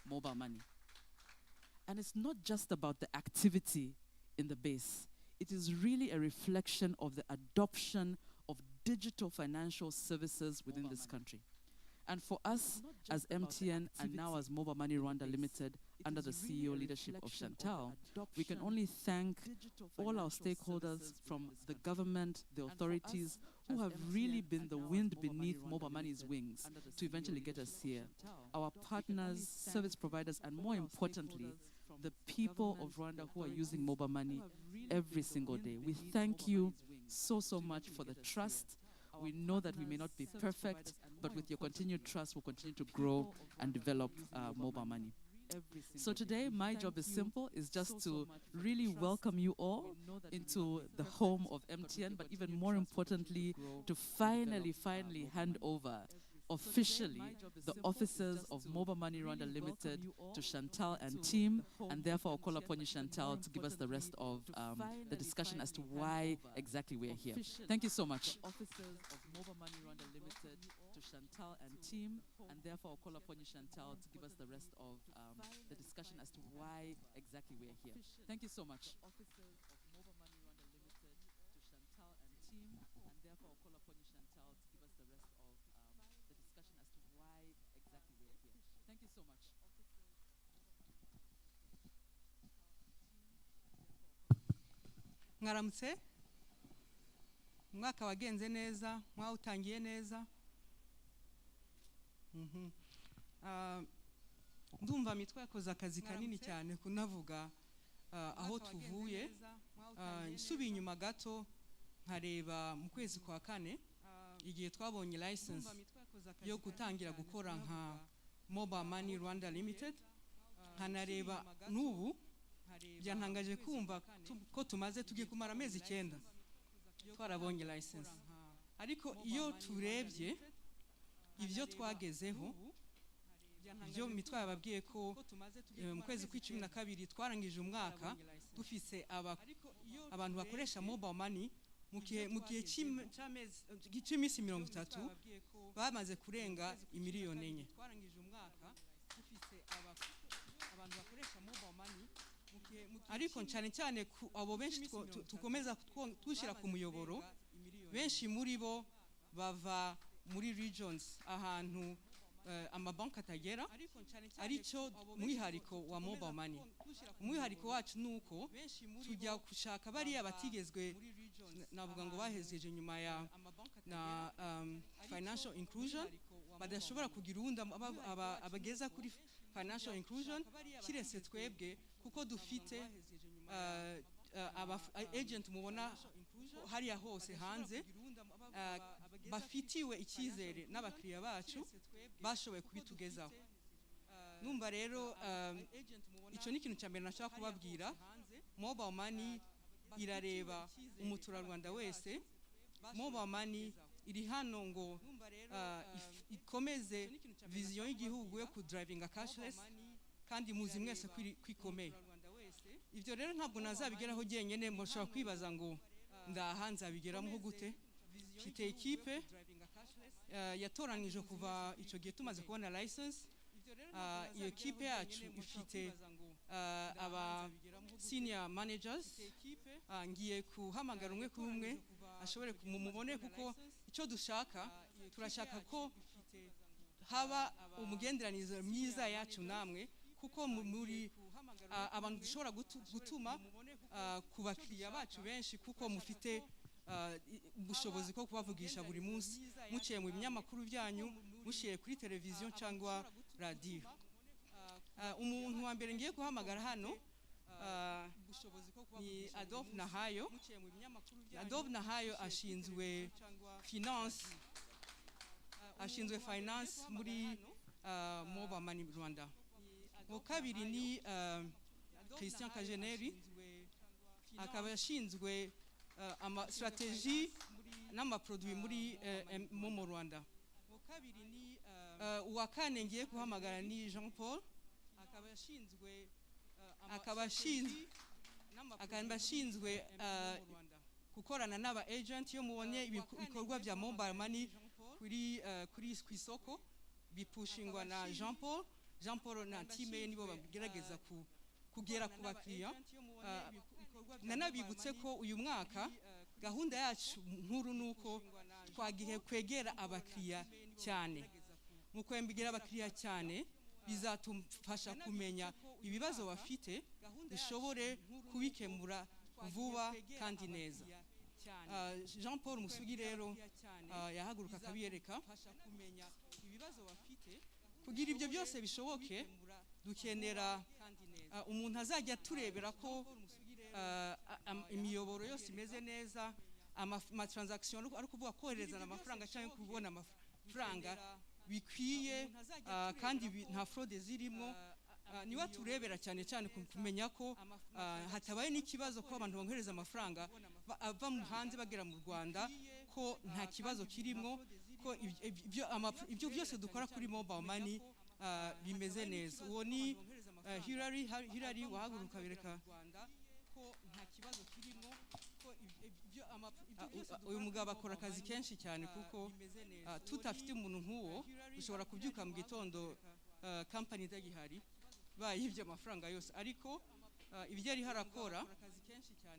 mobile money. And it's not just about the activity in the base. It is really a reflection of the adoption of digital financial services within this country. And for us as MTN and now as Mobile Money Rwanda Limited, under the CEO leadership of Chantal, we can only thank all our stakeholders from the government, the authorities, who have really been the wind beneath Mobile Money's wings to eventually get us here. Our partners, service providers, and more importantly, the people of Rwanda who are using Mobile Money every single day. We thank you so much for the trust. We know that we may not be perfect, but with your continued trust, we'll continue to grow and develop Mobile Money. So today, my job is simple, is just to really welcome you all into the home of MTN, but even more importantly, to finally hand over officially the offices of Mobile Money Rwanda Limited to Chantal and team, and therefore I'll call upon you, Chantal, to give us the rest of the discussion as to why exactly we're here. Thank you so much. Offices of Mobile Money Rwanda Limited to Chantal and team, and therefore I'll call upon you, Chantal, to give us the rest of the discussion as to why exactly we're here. Thank you so much. Offices of Mobile Money Rwanda Limited to Chantal and team, and therefore I'll call upon you, Chantal, to give us the rest of the discussion as to why exactly we're here. Thank you so much. Ngaramutse mwaka wagenze neza mwawutangiye neza. Ndumva mitwe yakoze akazi kanini cyane kunavuga aho tuvuye. Isubiye inyuma gato nkareba mu kwezi kwa kane igihe twabonye license yo gutangira gukora nka Mobile Money Rwanda Limited, nkanareba n'ubu byantangaje kumva ko tumaze tugiye kumara amezi 9 twarabonye license. Ariko iyo turebye ibyo twagezeho, ibyo mitwe yababwiye ko mu kwezi kwa 12 twarangije umwaka dufise abantu bakoresha mobile money mu gihe cy'iminsi 30 bamaze kurenga imiliyoni 4. Twarangije umwaka dufise abantu bakoresha mobile money, ariko cyane abo benshi tukomeza tushira ku muyoboro. Benshi muri bo bava muri regions ahantu amabanki atagera, aricyo mwihariko wa mobile money. Umwihariko wacu nuko tujya gushaka bariya batigezwe, navuga ngo bahezeje nyuma ya financial inclusion, badashobora kugira undi abageza kuri financial inclusion kiretse twebwe, kuko dufite agent mubona hariya hose hanze bafitiwe icyizere n'abakiriya bacu bashoboye kubitugezaho. Numva rero icyo ni ikintu cyambere nashaka kubabwira. Mobile money irareba umuturarwanda wese. Mobile money iri hano ngo ikomeze vision y'igihugu yo ku driving a cashless, kandi muzi mwese kwikomeye. Ivyo rero ntabwo nazabigeraho jyenyene, mushobora kwibaza ngo ndahanza bigeramo gute. Mfite equipe yatoranije kuva icyo gihe tumaze kubona license. Iyo equipe yacu ifite aba senior managers. Ngiye kuhamagara umwe kuri umwe ashobore kumubone, kuko icyo dushaka, turashaka ko haba umugenderanizo myiza yacu namwe, kuko muri abantu dushobora gutuma ku bakiriya bacu benshi, kuko mufite ubushobozi ko kubavugisha buri munsi muciye mu binyamakuru byanyu, mushiye kuri televiziyo cyangwa radio. Umuntu wa mbere ngiye guhamagara hano ni Adolphe Nahayo. Adolphe Nahayo ashinzwe finance muri Mobile Money Rwanda. Mu kabiri ni Christian Kajeneri, akaba yashinzwe strategie n'amaproduit muri Momo Rwanda. Uwa kane ngiye kuhamagara ni Jean Paul, akaba ashinzwe gukorana n'aba agent. Iyo mubonye ibikorwa bya mobile money kuri isoko bipushingwa na Jean Paul. Jean Paul na team ye nibo bagerageza kugera ku bakiriya. Nanabibutse ko uyu mwaka gahunda yacu nkuru nuko twagiye kwegera abakiriya cyane. Mu kwegera abakiriya cyane bizatufasha kumenya ibibazo bafite, dushobore kubikemura vuba kandi neza. Jean Paul Musugi rero yahaguruka akabiyereka kugira ibyo byose bishoboke. Dukenera umuntu azajya turebera ko imiyoboro yose imeze neza, ama transaction ari kuvuga koherezana amafaranga cyangwa kubona amafaranga bikwiye kandi nta fraude zirimo. Niba turebera cyane cyane kumenya ko hatabaye n'ikibazo ko abantu bankohereza amafaranga ava mu hanze bagera mu Rwanda, ko nta kibazo kirimo, ko ibyo byose dukora kuri mobile money bimeze neza. Uwo ni Hilary wahaguruka bereka ko nta kibazo kirimo, ko uyu mugabo akora akazi kenshi cyane, kuko tutafite umuntu nk'uwo dushobora kubyuka mu gitondo company itagihari bayibye amafaranga yose. Ariko ibyo ari harakora,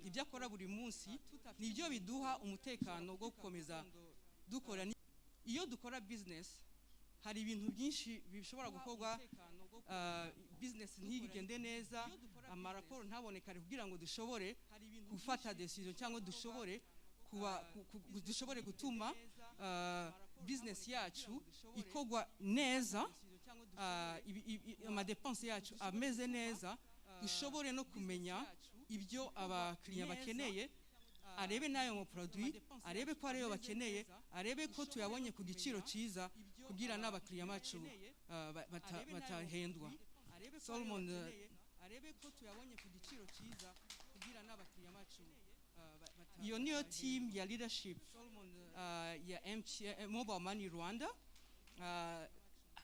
ibyo akora buri munsi nibyo biduha umutekano wo gukomeza dukora. Iyo dukora business hari ibintu byinshi bishobora gukorwa, business ntigende neza, amaraporo ntabonekare, kugira ngo dushobore gufata decision cyangwa dushobore gutuma business yacu ikorwa neza, amadepense yacu ameze neza, dushobore no kumenya ibyo abakiriya bakeneye, arebe nayo mu produit, arebe ko ariyo bakeneye, arebe ko tuyabonye ku giciro cyiza, kugira n'abakiriya bacu batahendwa. Solomon arebe ko tuyabonye ku giciro cyiza, kugira n'abakiriya bacu iyo niyo team ya leadership ya Mobile Money Rwanda.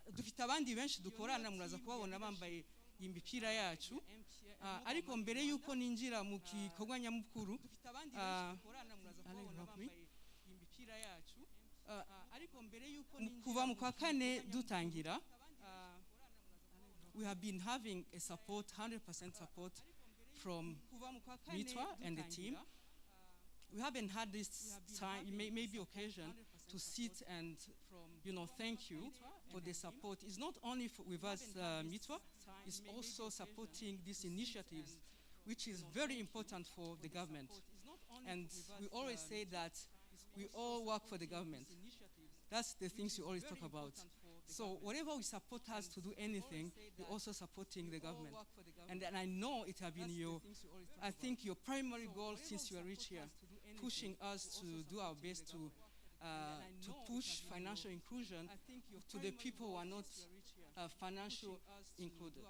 Dufite abandi benshi dukorana, muraza kubabona bambaye imipira yacu. Ariko mbere yuko ninjira mu gikorwa nyamukuru, kuva mu kwa kane dutangira, we have been having a support, 100% support from Mitwa and the team. We haven't had this time, maybe occasion, to sit and thank you for the support. It's not only with us, Mitwa, it's also supporting these initiatives, which is very important for the government. And we always say that we all work for the government. That's the things you always talk about. So whatever we support us to do anything, we're also supporting the government. And I know it has been your primary goal since you are reached here, pushing us to do our best to push financial inclusion to the people who are not financial included.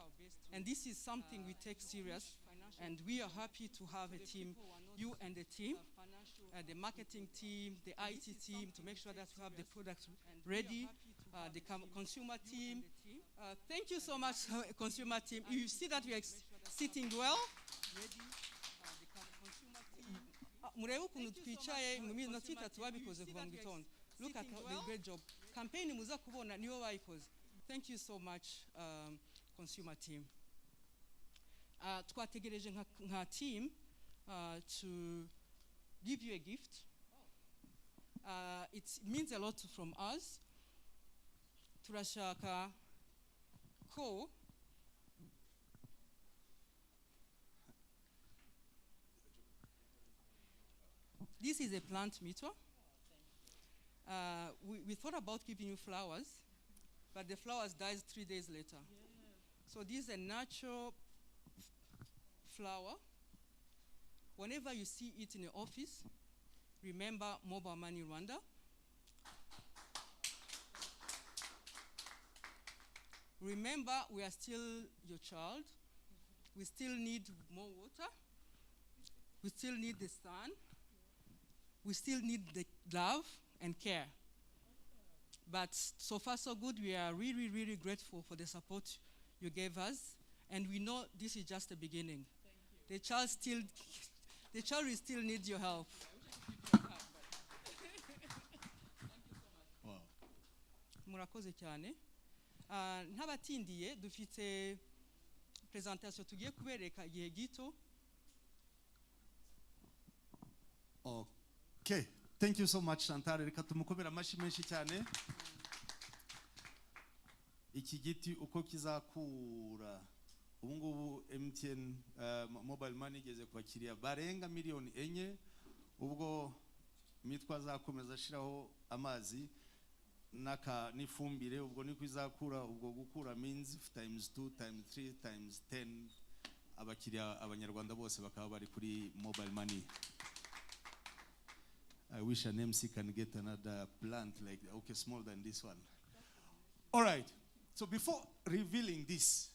And this is something we take serious, and we are happy to have a team, you and the team, the marketing team, the IT team, to make sure that we have the products ready, the consumer team. Thank you so much, consumer team. You see that we are sitting well. Murebe ukuntu twicaye mu minota 3 babikoze kuva mu gitondo. Look at the great job. Campaign muza kubona niyo bayikoze. Thank you so much, consumer team. Twategereje nka team to give you a gift. It means a lot from us. Turashaka ko this is a plant meter. We thought about giving you flowers, but the flowers dies 3 days later. So this is a natural flower. Whenever you see it in the office, remember Mobile Money Rwanda. Remember, we are still your child. We still need more water. We still need the sun. We still need the love and care. But so far so good. We are really, really grateful for the support you gave us. And we know this is just the beginning. The child will still need your help. Murakoze cyane. ntabatindiye dufite presentation tugiye kubereka igihe gito. Okay, thank you so much Chantal, reka tumukomera amashi menshi cyane. Iki giti uko kizakura ubu ngubu MTN mobile money igeze kwakiriya barenga miliyoni 4, ubwo mitwa azakomeza ashiraho amazi naka nifumbire, ubwo niko izakura, ubwo gukura means times 2 times 3 times 10 abakiriya abanyarwanda bose bakaba bari kuri mobile money. I wish an MC can get another plant like that. Okay, smaller than this one. All right. So before revealing this,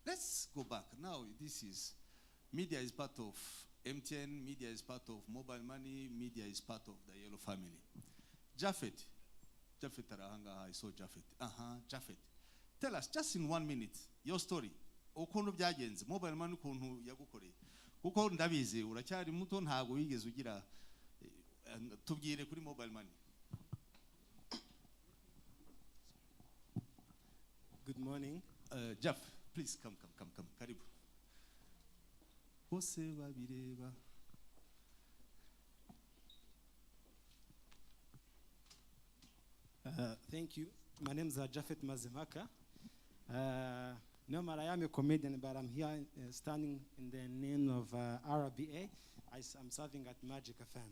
let's go back. Now this is, media is part of MTN, media is part of mobile money, media is part of the Yellow family. Japhet Arahanga, I saw Japhet. Japhet. Tell us just in 1 minute your story. Ukuntu byagenze mobile money ukuntu yagukoreye. Kuko ndabizi uracyari muto ntago wigeze ugira tubwire kuri mobile money. Good morning. Jeff, please come. Karibu. Bose babireba. Thank you. My name is Japhet Mazimaka. Normally I am a comedian, but I'm here standing in the name of RBA. I'm serving at Magic FM.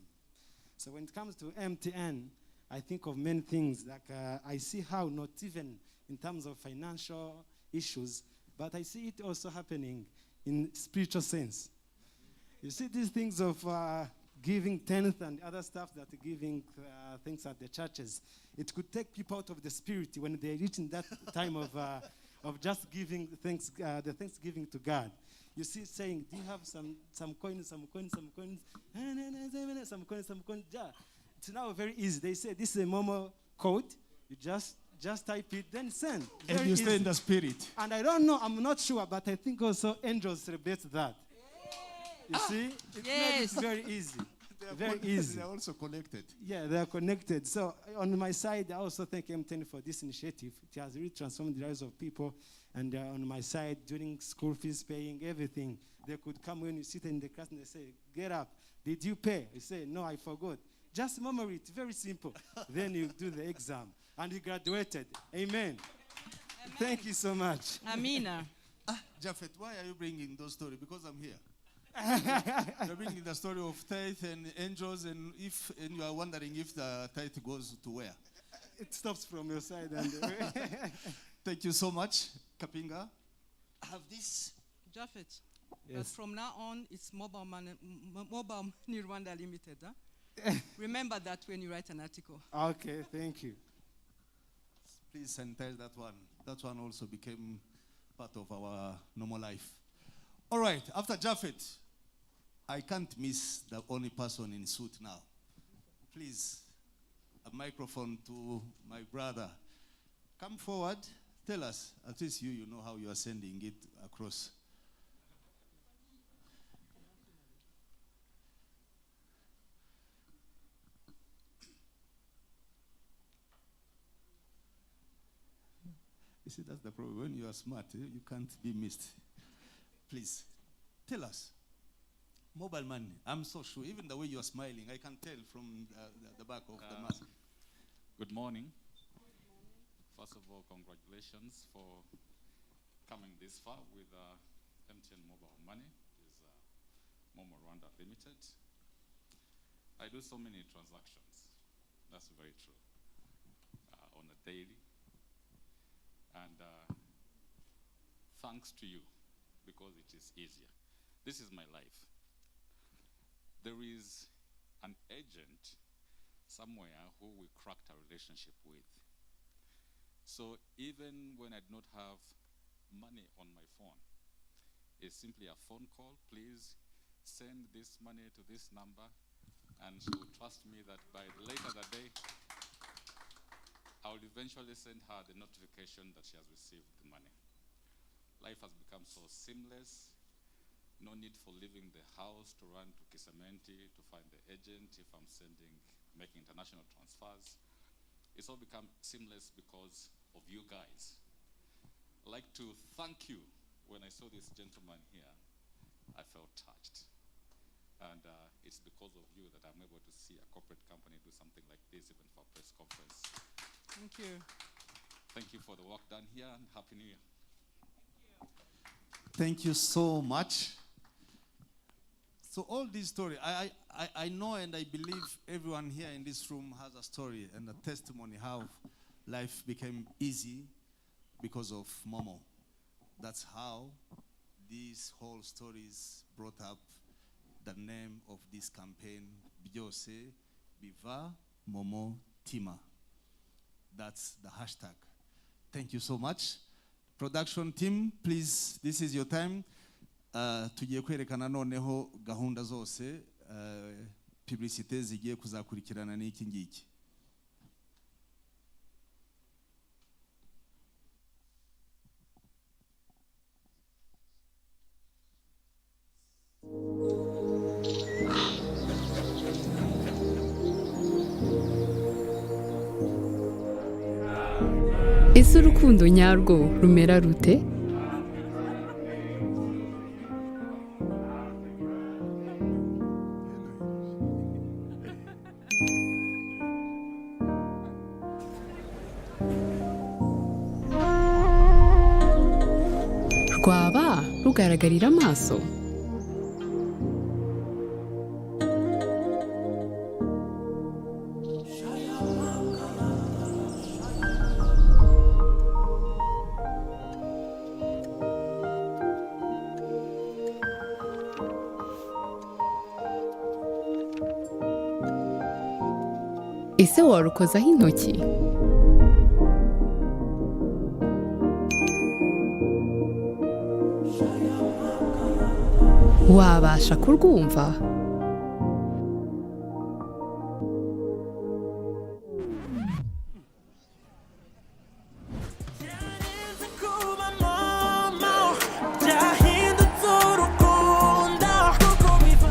So when it comes to MTN, I think of many things. Like I see how not even in terms of financial issues, but I see it also happening in spiritual sense. You see these things of giving tenth and other stuff that are giving things at the churches. It could take people out of the spirit when they reach in that time of just giving thanks, the thanksgiving to God. You see, saying, do you have some coins, some coins? Yeah. It's now very easy. They say this is a Momo code. You just type it, then send. And Very you easy. stay in the spirit. And I don't know, I'm not sure, but I think also angels celebrate that. You see? It makes it very easy. Very easy. They are also connected. Yeah, they are connected. So on my side, I also thank M10 for this initiative. It has really transformed the lives of people. And on my side, during school fees paying, everything, they could come when you sit in the class and they say, get up. Did you pay? You say, no, I forgot. Just memory it, very simple. Then you do the exam. And you graduated. Amen. Thank you so much. Amina. Japhet, why are you bringing those stories? Because I'm here. You're bringing the story of tithe and angels, and you are wondering if the tithe goes to where? It stops from your side. And Thank you so much, Kapinga. I have this. Japhet. Yes. But from now on, it's Mobile Money Rwanda Limited. Huh? Remember that when you write an article. Okay, thank you. Please sanitize that one. That one also became part of our normal life. All right, after Japhet, I can't miss the only person in suit now. Please, a microphone to my brother. Come forward. Tell us, at least you know how you are sending it across. You see, that's the problem. When you are smart, you can't be missed. Please, tell us. Mobile money. I'm so sure. Even the way you are smiling, I can tell from the back of the mask. Good morning. First of all, congratulations for coming this far with MTN Mobile Money. It is Momo Rwanda Limited. I do so many transactions. That's very true. On a daily. And thanks to you, because it is easier. This is my life. There is an agent somewhere who we cracked a relationship with. So even when I do not have money on my phone, it's simply a phone call. Please send this money to this number, and she will trust me that by later that day, I will eventually send her the notification that she has received the money. Life has become so seamless. No need for leaving the house to run to Kisamenti to find the agent if I'm making international transfers. It's all become seamless because of you guys. like to thank you. When I saw this gentleman here, I felt touched. And it's because of you that I'm able to see a corporate company do something like this, even for a press conference. Thank you. Thank you for the work done here, and Happy New Year. Thank you so much. So all this story, I know and I believe everyone here in this room has a story and a testimony how life became easy because of Momo. That's how these whole stories brought up the name of this campaign, Byose BivaMoMotima. That's the hashtag. Thank you so much. Production team, please, this is your time. Tugiye kwerekana noneho gahunda zose publicité zigiye kuzakurikirana n'iki ngiki. Ese urukundo nyarwo rumera rute? Rwaba rugaragarira amaso? Ese warukozaho intoki? Wabasha kurwumva?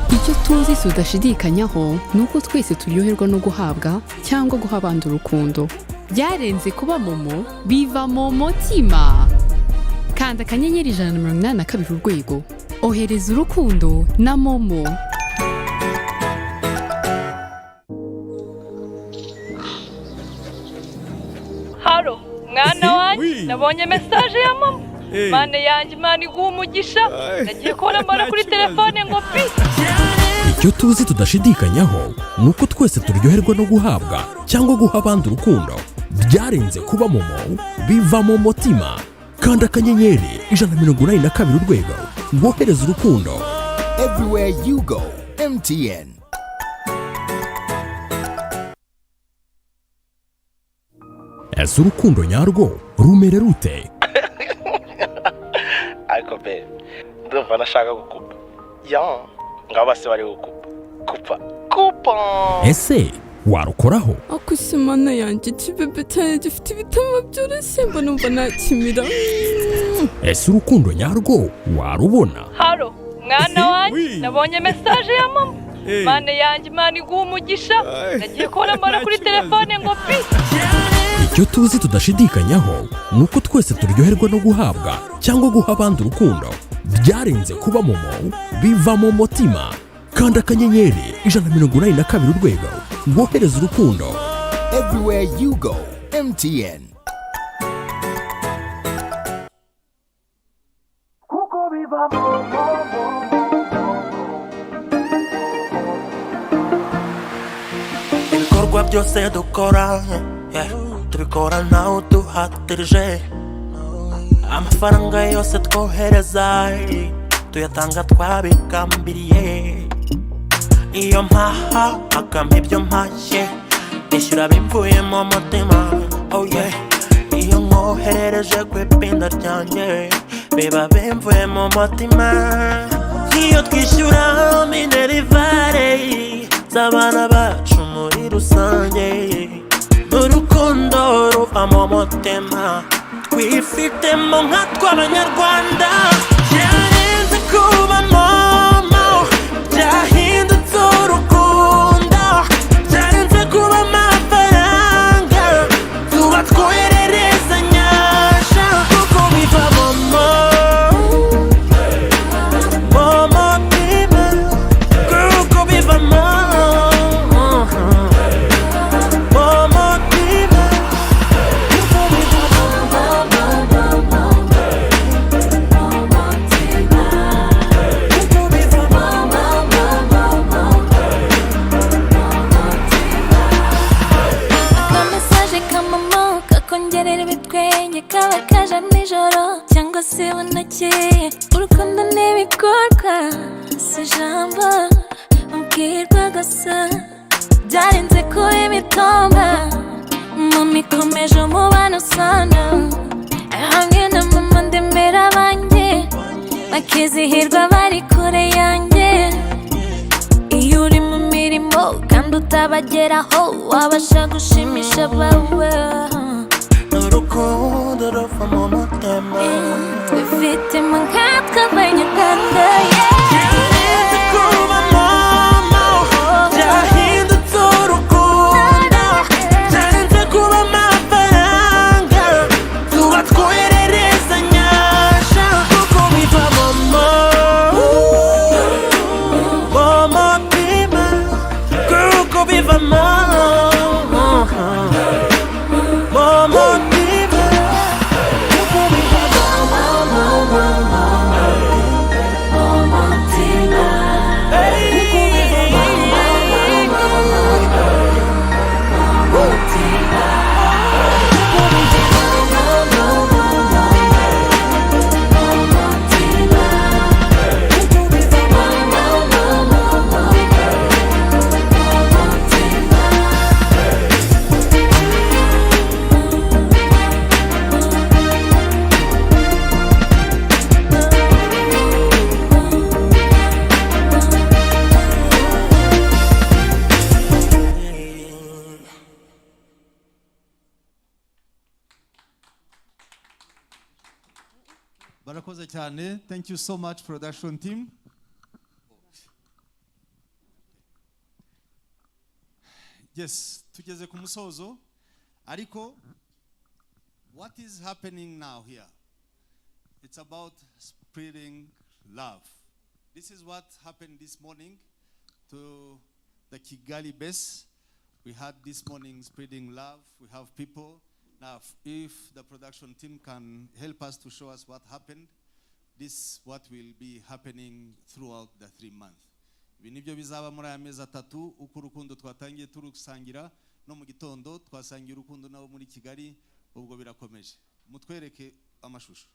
Icyo tuzi tudashidikanyaho nuko twese turyoherwa no guhabwa cyangwa guha abandi urukundo. Byarenze kuba momo, BivaMoMotima. Kanda akanyenyeri 182 urwego. Ohereza urukundo na momo. Halo, mwana wanjye, nabonye message ya mama. Mane yanjye Imana iguha umugisha. Nagiye kubona mbona kuri telefone ngo pi. Icyo tuzi tudashidikanyaho nuko twese turyoherwa no guhabwa cyangwa guha abandi urukundo. Byarenze kuba momo, BivaMoMotima. Kanda akanyenyeri 182 urwego. Wohereza urukundo. Everywhere you go, MTN. Ese urukundo nyarwo rumere rute? Ariko be, ndumva nashaka gukupa. Ngaba se bari gukupa. Kupa. Ese warukoraho? Akusimana yanjye kibebe cyane gifite ibitama byoroshye mbona numva nakimira. Ese urukundo nyarwo warubona? Halo, mwana wanjye, nabonye message ya mama. Mane yanjye Imana iguha umugisha. Nagiye kubona mbona kuri telefone ngo pi. Icyo tuzi tudashidikanyaho nuko twese turyoherwa no guhabwa cyangwa guha abandi urukundo. Byarenze kuba momo, BivaMoMotima. Kanda akanyenyeri 182 urwego. Wohereza urukundo. Everywhere you go, MTN. Ibikorwa byose dukora, tubikora ntawe duhatirije. Amafaranga yose twohereza, tuyatanga twabigambiriye. Iyo mpaha akampa ibyo mpashye, nishyura bimvuye mu mutima. Oh yeah. Iyo nkoherereje ku ipinda ryanjye, biba bimvuye mu mutima. Iyo twishyura minerivare z'abana bacu muri rusange, urukundo ruva mu mutima twifitemo nka tw'abanyarwanda. Byarenze kuba momo, byahindutse urukundo. Byarenze kuba amafaranga tuba twohererezanya, kuko biva kaba kaje nijoro cyangwa se bunakeye urukundo n'ibikorwa si ijambo ubwirwa gusa byarenze kuba imitomba mama ikomeje umubano usana hamwe na mama ndemera abanjye bakizihirwa bari kure yanjye iyo uri mu mirimo kandi utabageraho wabasha gushimisha abawe n'urukundo ruva mu mutima twifitemo nkatwe abanyarwanda byarenze kuba mama byahindutse urukundo byarenze kuba amafaranga tuba twohererezanya kuko biva mama momotima kuko biva mama momotima kuko biva barakoze cyane. Thank you so much production team. Yes, tugeze ku musozo ariko what is happening now here? It's about spreading love. This is what happened this morning to the Kigali base. We had this morning spreading love. We have people. Now, if the production team can help us to show us what happened, this is what will be happening throughout the 3 months. Ibi nibyo bizaba muri aya mezi atatu uko urukundo twatangiye turusangira no mu gitondo twasangiye urukundo nabo muri Kigali ubwo birakomeje. Mutwereke amashusho.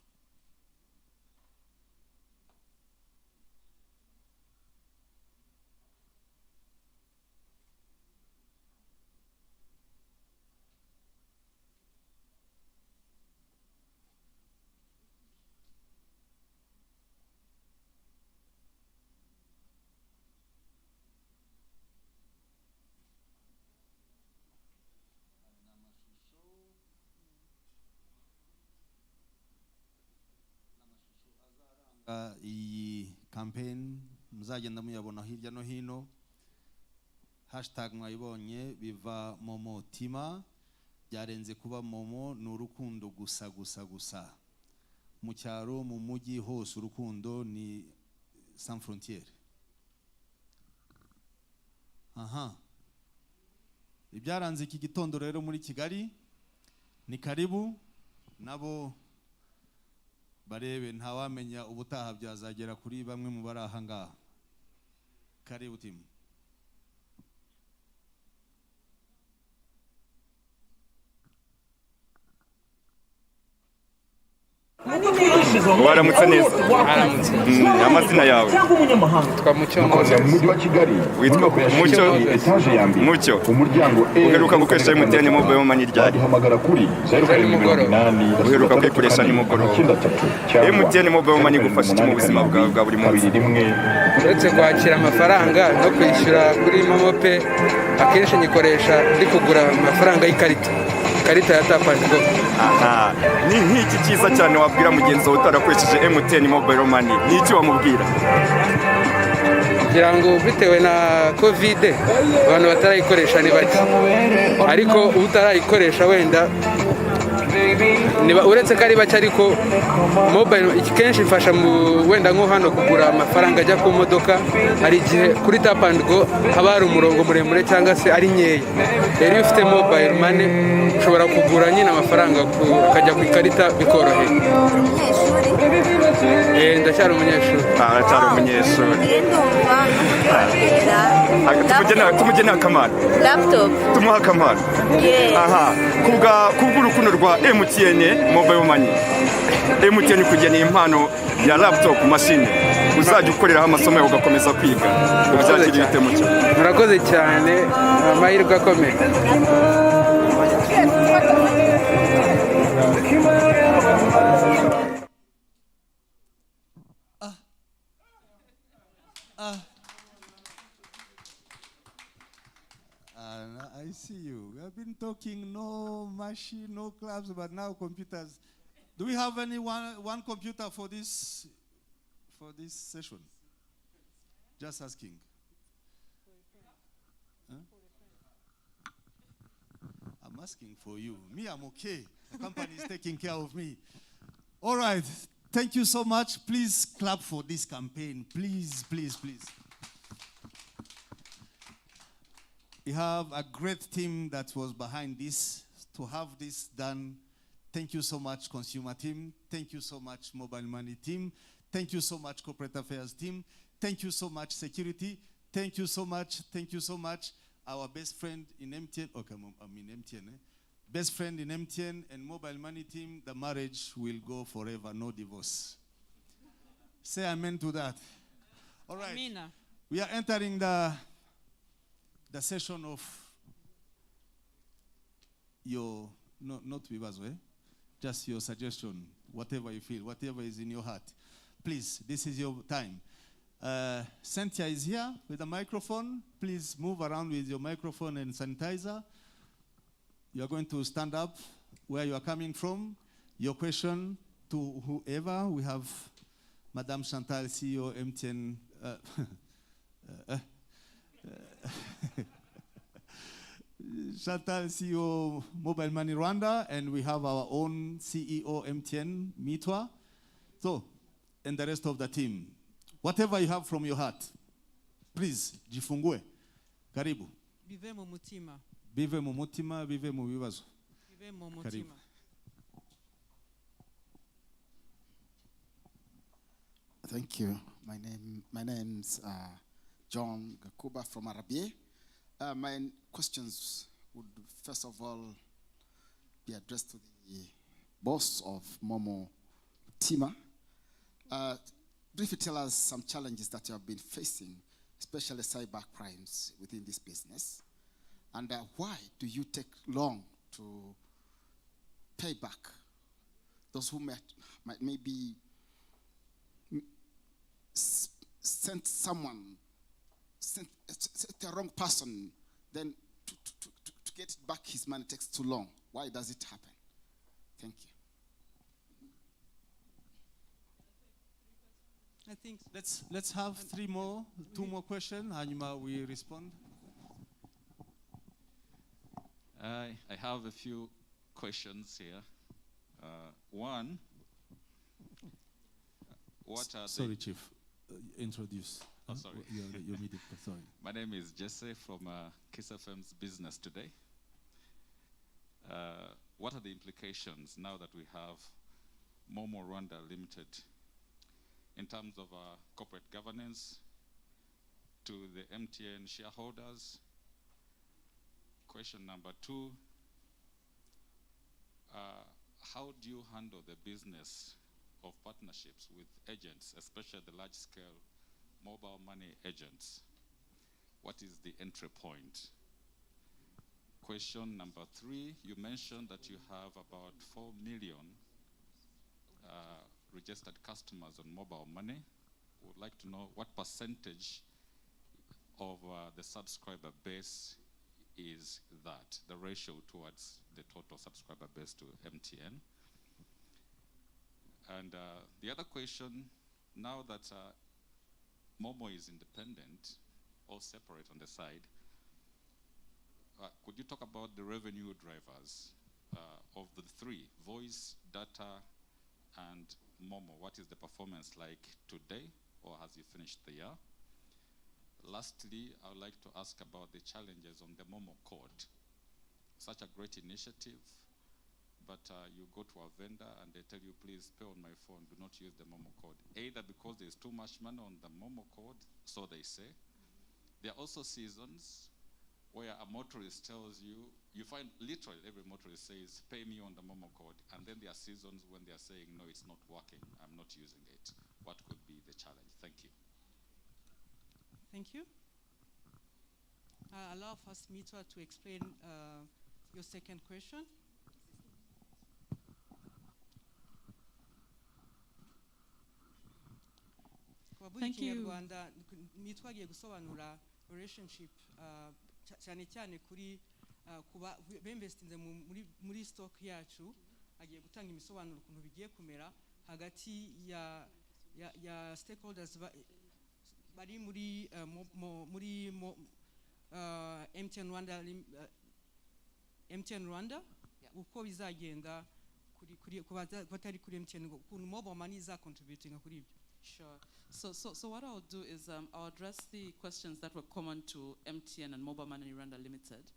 Iyi campaign muzagenda muyabona hirya no hino. Hashtag mwayibonye biva momotima byarenze kuba momo n'urukundo gusa gusa gusa. Mu cyaro mu mujyi hose urukundo ni sans frontières. Aha. Ibyaranze iki gitondo rero muri Kigali ni karibu nabo barebe ntawamenya ubutaha byazagera kuri bamwe mu bari aha ngaha. Karibu timu. Waramutse neza. Waramutse. Amazina yawe. Twa Mucyo Moses. Mu mujyi wa Kigali. Witwa Mucyo etage ya mbere. Mucyo. Umuryango uheruka gukoresha MTN mobile money ryari. Hamagara kuri 0788. Uheruka kwikoresha ni mugoroba. MTN mobile money gufasha iki mu buzima bwawe bwa buri munsi. Uretse kwakira amafaranga no kwishyura kuri MomoPay akenshi nyikoresha ndi kugura amafaranga y'ikarita. Ikarita ya Tap and Go. Aha. Ni nk'iki cyiza cyane wabwira mugenzi wawe utarakoresheje MTN mobile money. Ni iki wamubwira? Kugira ngo bitewe na COVID abantu batarayikoresha ni bake. Ariko utarayikoresha wenda niba uretse kari bake ariko mobile kenshi ifasha mu wenda nko hano kugura amafaranga ajya ku modoka hari igihe kuri Tap and Go haba hari umurongo muremure cyangwa se ari nkeya. Rero iyo ufite mobile money ushobora kugura nyine amafaranga ukajya ku ikarita bikoroheye. Ndacyari umunyeshuri. Aracyari umunyeshuri. Tumugena akamaro. Laptop. Tumuha akamaro. Yeah. Aha. Kubw'urukundo rwa MTN mobile money. MTN kugeneye impano ya laptop machine uzajya ukoreraho amasomo yawe ugakomeza kwiga. Uzagira ibitemo cyane. Murakoze cyane, amahirwe akomeye. I see you. We have been talking no machine, no clubs, but now computers. Do we have one computer for this session? Just asking. Huh? I'm asking for you. Me, I'm okay. The company is taking care of me. All right. Thank you so much. Please clap for this campaign. Please, please, please. We have a great team that was behind this to have this done. Thank you so much, consumer team. Thank you so much, mobile money team. Thank you so much, corporate affairs team. Thank you so much, security. Thank you so much. Thank you so much, our best friend in MTN. Okay, MTN. Best friend in MTN and mobile money team. The marriage will go forever, no divorce. Say amen to that. All right. Amina. We are entering the session of your, not Viva's way, just your suggestion, whatever you feel, whatever is in your heart. Please, this is your time. Cynthia is here with a microphone. Please move around with your microphone and sanitizer. You are going to stand up where you are coming from. Your question to whoever. We have Madame Chantal, CEO, MTN. Chantal, CEO, Mobile Money Rwanda, and we have our own CEO, MTN, Mitwa. So, and the rest of the team. Whatever you have from your heart, please, jifungue. Karibu. BivaMoMotima. BivaMoMotima, BivaMoBivazo. BivaMoMotima. Thank you. My name's John Gakuba from Arabie. My questions would first of all be addressed to the boss of BivaMoMotima. Briefly tell us some challenges that you have been facing, especially cyber crimes within this business, and why do you take long to pay back those who might maybe sent a wrong person, then to get back his money takes too long. Why does it happen? Thank you. I think let's have two more questions, and we respond. I have a few questions here. One, what are Sorry, Chief. Introduce. Oh, sorry. Your media. Sorry. My name is Jesse from Kiss FM's Business Today. What are the implications now that we have Momo Rwanda Limited in terms of corporate governance to the MTN shareholders? Question number two, how do you handle the business of partnerships with agents, especially the large-scale mobile money agents? What is the entry point? Question number three, you mentioned that you have about 4 million registered customers on mobile money. Would like to know what percentage of the subscriber base is that, the ratio towards the total subscriber base to MTN. And the other question, now that Momo is independent or separate on the side, could you talk about the revenue drivers of the three, voice, data, and Momo? What is the performance like today, or has you finished the year? Lastly, I would like to ask about the challenges on the Momo code. Such a great initiative, but you go to a vendor and they tell you, please pay on my phone, do not use the Momo code. Either because there's too much money on the Momo code, so they say. There are also seasons where a motorist tells you, you find literally every motorist says, pay me on the Momo code, and then there are seasons when they are saying, no, it's not working, I'm not using it. What could be the challenge? Thank you. Thank you. Allow first Mitwa to explain your second question. Thank you. Rwanda Mitwa agiye gusobanura relationship cyane cyane kuri kuba bemvestinze muri stock yacu, agiye gutanga imisobanuro ukuntu bigiye kumera hagati ya stakeholders bari muri MTN Rwanda uko bizagenda kuri batari kuri MTN ukuntu mobile money is contributing kuri ibyo. Sure. So what I'll do is I'll address the questions that were common to MTN and Mobile Money Rwanda Limited.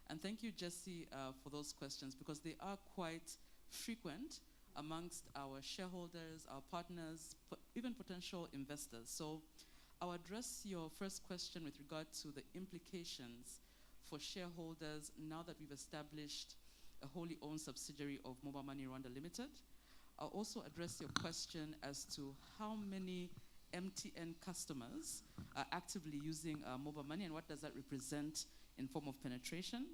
And thank you, Jesse, for those questions, because they are quite frequent amongst our shareholders, our partners, even potential investors. So I'll address your first question with regard to the implications for shareholders now that we've established a wholly owned subsidiary of Mobile Money Rwanda Limited. I'll also address your question as to how many MTN customers are actively using mobile money and what does that represent in form of penetration.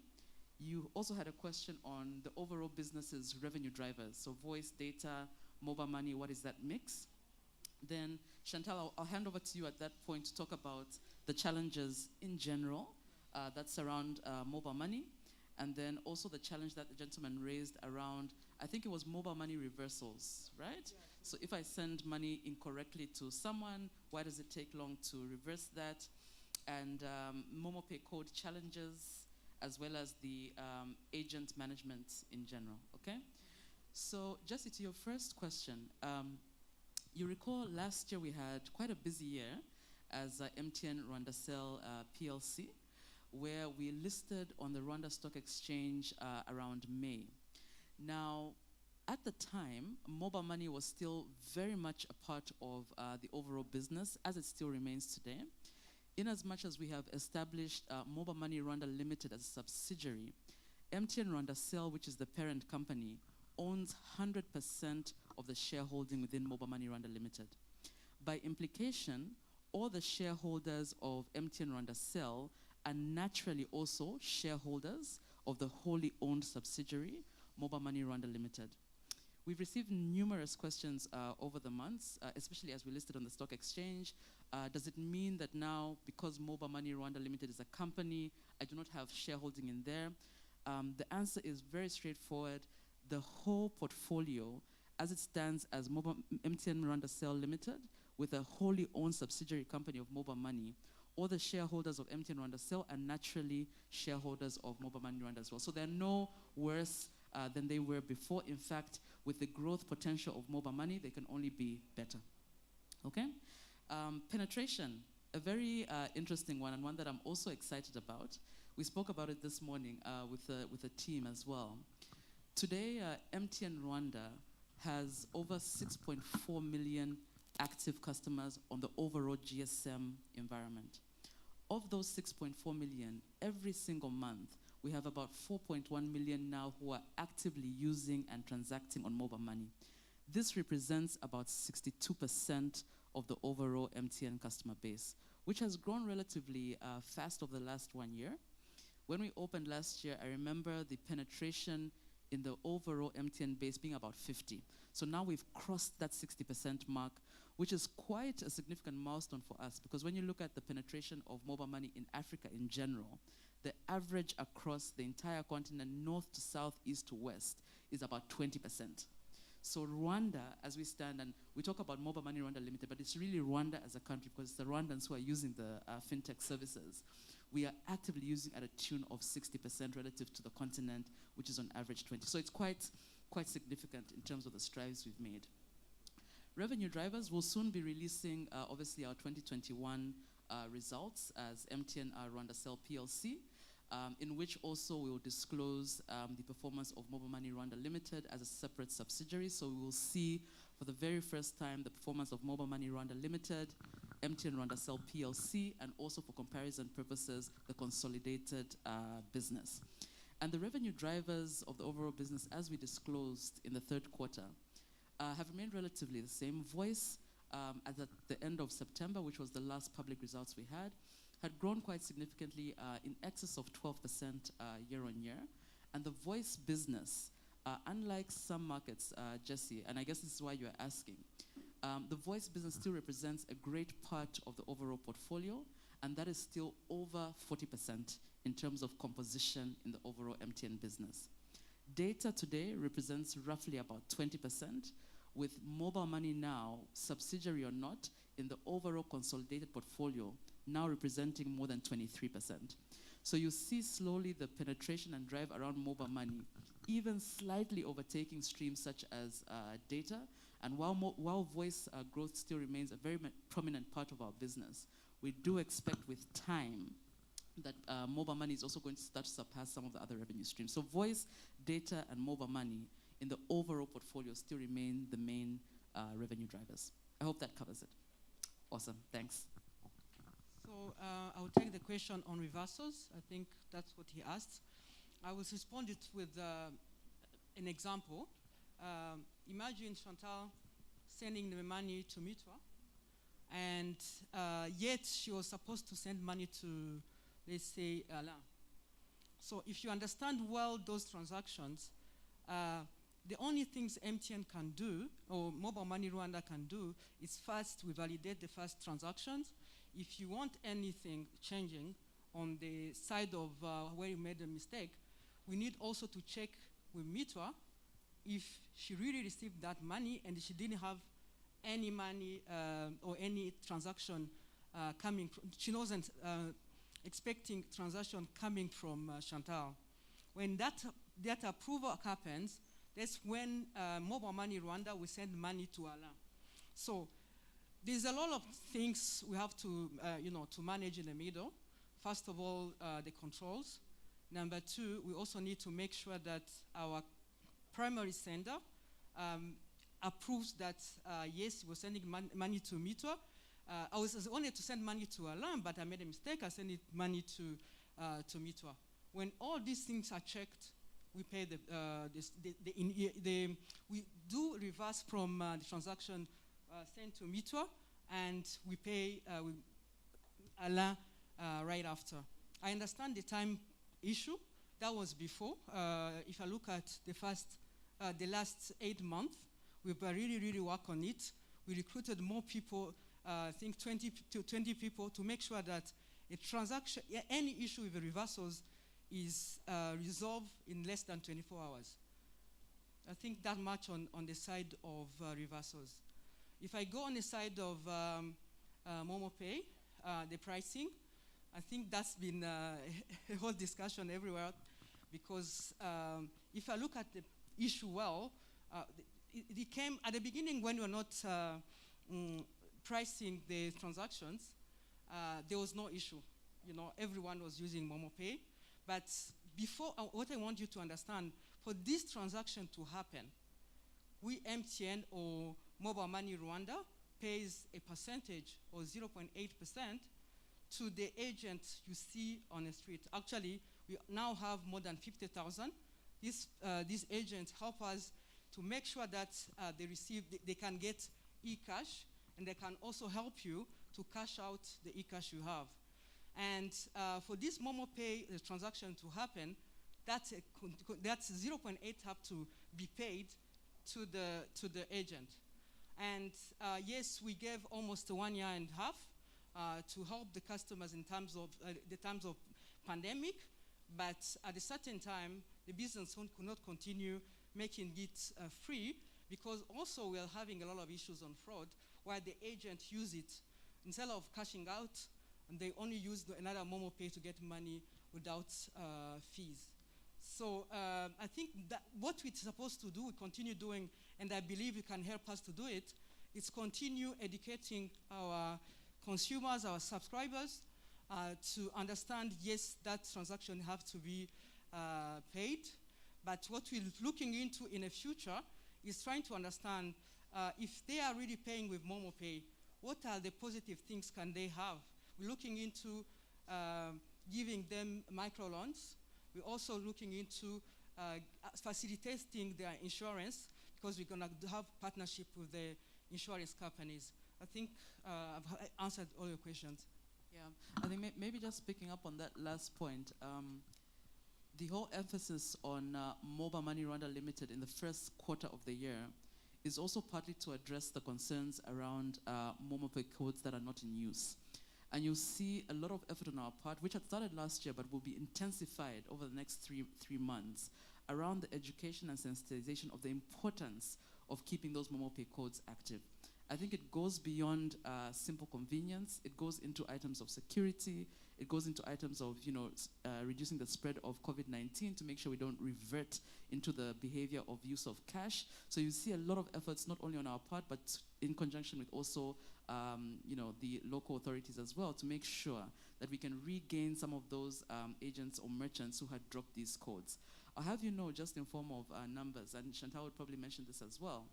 You also had a question on the overall business's revenue drivers, so voice, data, mobile money, what is that mix? Then, Chantal, I'll hand over to you at that point to talk about the challenges in general that surround mobile money, and then also the challenge that the gentleman raised around, I think it was mobile money reversals, right? Yeah. So if I send money incorrectly to someone, why does it take long to reverse that? And MomoPay code challenges, as well as the agent management in general, okay? So Jesse, to your first question, you recall last year we had quite a busy year as MTN Rwanda Cell PLC, where we listed on the Rwanda Stock Exchange around May. Now, at the time, mobile money was still very much a part of the overall business, as it still remains today. In as much as we have established Mobile Money Rwanda Limited as a subsidiary, MTN Rwanda Cell, which is the parent company, owns 100% of the shareholding within Mobile Money Rwanda Limited. By implication, all the shareholders of MTN Rwanda Cell are naturally also shareholders of the wholly owned subsidiary, Mobile Money Rwanda Limited. We've received numerous questions over the months, especially as we listed on the stock exchange. Does it mean that now, because Mobile Money Rwanda Limited is a company, I do not have shareholding in there? The answer is very straightforward. The whole portfolio, as it stands as MTN Rwanda Cell Limited, with a wholly owned subsidiary company of Mobile Money, all the shareholders of MTN Rwanda Cell are naturally shareholders of Mobile Money Rwanda as well. So they're no worse than they were before. In fact, with the growth potential of mobile money, they can only be better. Okay? Penetration, a very interesting one, and one that I'm also excited about. We spoke about it this morning with the team as well. Today, MTN Rwanda has over 6.4 million active customers on the overall GSM environment. Of those 6.4 million, every single month, we have about 4.1 million now who are actively using and transacting on mobile money. This represents about 62% of the overall MTN customer base, which has grown relatively fast over the last 1 year. When we opened last year, I remember the penetration in the overall MTN base being about 50. So now we've crossed that 60% mark, which is quite a significant milestone for us, because when you look at the penetration of mobile money in Africa in general, the average across the entire continent, north to south, east to west, is about 20%. So Rwanda, as we stand, and we talk about Mobile Money Rwanda Limited, but it's really Rwanda as a country, because it's the Rwandans who are using the fintech services. We are actively using at a tune of 60% relative to the continent, which is on average 20. So it's quite significant in terms of the strides we've made. Revenue drivers will soon be releasing, obviously, our 2021 results as MTN Rwanda Cell PLC, in which also we will disclose the performance of Mobile Money Rwanda Limited as a separate subsidiary. So we will see for the very first time the performance of Mobile Money Rwanda Limited, MTN Rwanda Cell PLC, and also for comparison purposes, the consolidated business. And the revenue drivers of the overall business, as we disclosed in the third quarter, have remained relatively the same. Voice, at the end of September, which was the last public results we had grown quite significantly in excess of 12% year on year. And the voice business, unlike some markets, Jesse, and I guess this is why you're asking, the voice business still represents a great part of the overall portfolio, and that is still over 40% in terms of composition in the overall MTN business. Data today represents roughly about 20%, with mobile money now, subsidiary or not, in the overall consolidated portfolio, now representing more than 23%. So you see slowly the penetration and drive around mobile money, even slightly overtaking streams such as data. And while voice growth still remains a very prominent part of our business, we do expect with time that mobile money is also going to start to surpass some of the other revenue streams. So voice, data, and mobile money in the overall portfolio still remain the main revenue drivers. I hope that covers it. Awesome, thanks. So I'll take the question on reversals. I think that's what he asked. I will respond it with an example. Imagine Chantal sending the money to Mutua, and yet she was supposed to send money to, let's say, Alain. So if you understand well those transactions, the only things MTN can do, or Mobile Money Rwanda can do, is first we validate the first transactions. If you want anything changing on the side of where you made a mistake, we need also to check with Mutua if she really received that money and she didn't have any money or any transaction coming from, she wasn't expecting transaction coming from Chantal. When that approval happens, that's when Mobile Money Rwanda will send money to Alain. So there's a lot of things we have to, to manage in the middle. First of all, the controls. Number two, we also need to make sure that our primary sender approves that, yes, we're sending money to Mutua. I was only to send money to Alain, but I made a mistake. I sent money to Mutua. When all these things are checked, we pay we do reverse from the transaction sent to Mutua, and we pay Alain right after. I understand the time issue. That was before. If I look at the last 8 months, we've really worked on it. We recruited more people, I think 20 people, to make sure that a transaction, any issue with the reversals is resolved in less than 24 hours. I think that much on the side of reversals. If I go on the side of MomoPay, the pricing, I think that's been a whole discussion everywhere, because if I look at the issue well, it came at the beginning when we were not pricing the transactions, there was no issue. Everyone was using MomoPay. But before, what I want you to understand, for this transaction to happen, we MTN or Mobile Money Rwanda pays a percentage or 0.8% to the agent you see on the street. Actually, we now have more than 50,000. These agents help us to make sure that they can get e-cash, and they can also help you to cash out the e-cash you have. And for this MomoPay transaction to happen, that's 0.8 have to be paid to the agent. And yes, we gave almost 1.5 years to help the customers in terms of the times of pandemic, but at a certain time, the business could not continue making it free, because also we are having a lot of issues on fraud, where the agent use it instead of cashing out, and they only use another MomoPay to get money without fees. So I think that what we're supposed to do, we continue doing, and I believe you can help us to do it, is continue educating our consumers, our subscribers, to understand, yes, that transaction have to be paid. But what we're looking into in the future is trying to understand if they are really paying with MomoPay, what are the positive things can they have? We're looking into giving them microloans we're also looking into facilitating their insurance, because we're going to have partnership with the insurance companies. I think I've answered all your questions. Yeah, I think maybe just picking up on that last point, the whole emphasis on Mobile Money Rwanda Limited in the first quarter of the year is also partly to address the concerns around MomoPay codes that are not in use. And you'll see a lot of effort on our part, which had started last year but will be intensified over the next three months, around the education and sensitization of the importance of keeping those MomoPay codes active. I think it goes beyond simple convenience. It goes into items of security. It goes into items of, reducing the spread of COVID-19 to make sure we don't revert into the behavior of use of cash. So you see a lot of efforts, not only on our part, but in conjunction with also, the local authorities as well, to make sure that we can regain some of those agents or merchants who had dropped these codes. I'll have you know, just in form of numbers, and Chantal would probably mention this as well,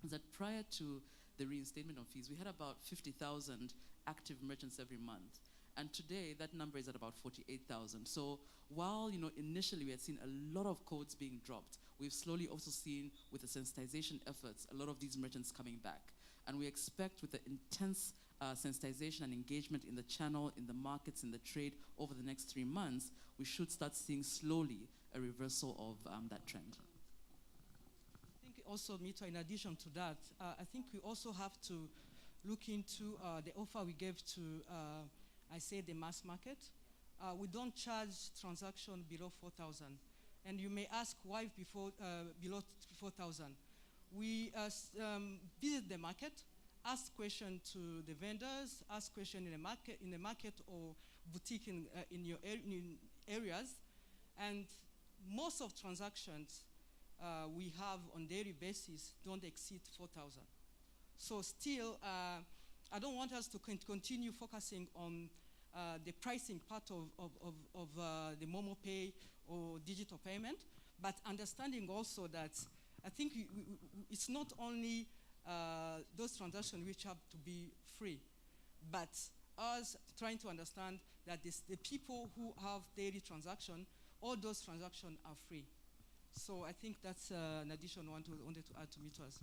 is that prior to the reinstatement of fees, we had about 50,000 active merchants every month. And today, that number is at about 48,000. So while, initially we had seen a lot of codes being dropped, we've slowly also seen, with the sensitization efforts, a lot of these merchants coming back. And we expect, with the intense sensitization and engagement in the channel, in the markets, in the trade over the next 3 months, we should start seeing slowly a reversal of that trend. Also, Mito, in addition to that, I think we also have to look into the offer we gave to, the mass market. We don't charge transaction below 4,000. And you may ask why below 4,000. We visit the market, ask questions to the vendors, ask questions in the market or boutique in your areas, and most of transactions we have on daily basis don't exceed 4,000. So still, I don't want us to continue focusing on the pricing part of the MomoPay or digital payment, but understanding also that I think it's not only those transactions which have to be free, but us trying to understand that the people who have daily transaction, all those transactions are free. So I think that's an additional one I wanted to add to Mito's.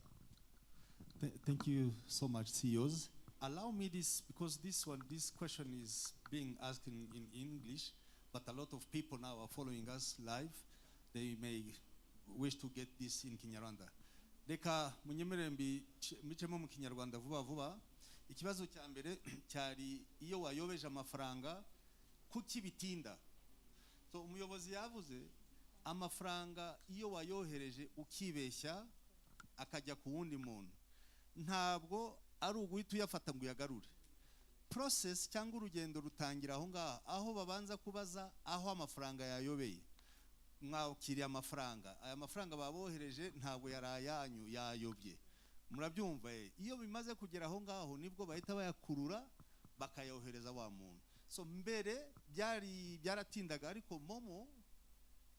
Thank you so much, CEOs. Allow me this, because this question is being asked in English, but a lot of people now are following us live. They may wish to get this in Kinyarwanda. Reka munyemerere mbicemo mu Kinyarwanda vuba vuba. Ikibazo cya mbere cyari iyo wayobeje amafaranga kuki bitinda. So umuyobozi yavuze amafaranga iyo wayohereje ukibeshya akajya ku wundi muntu, ntabwo ari uguhita uyafata ngo uyagarure. Process cyangwa urugendo rutangira aho ngaho, aho babanza kubaza aho amafaranga yayobeye. Mwakiriye amafaranga, aya mafaranga babohereje ntabwo yarayanyu yayobye. Murabyumva, iyo bimaze kugera aho ngaho nibwo bahita bayakurura bakayohereza wa muntu. So mbere byaratindaga, ariko Momo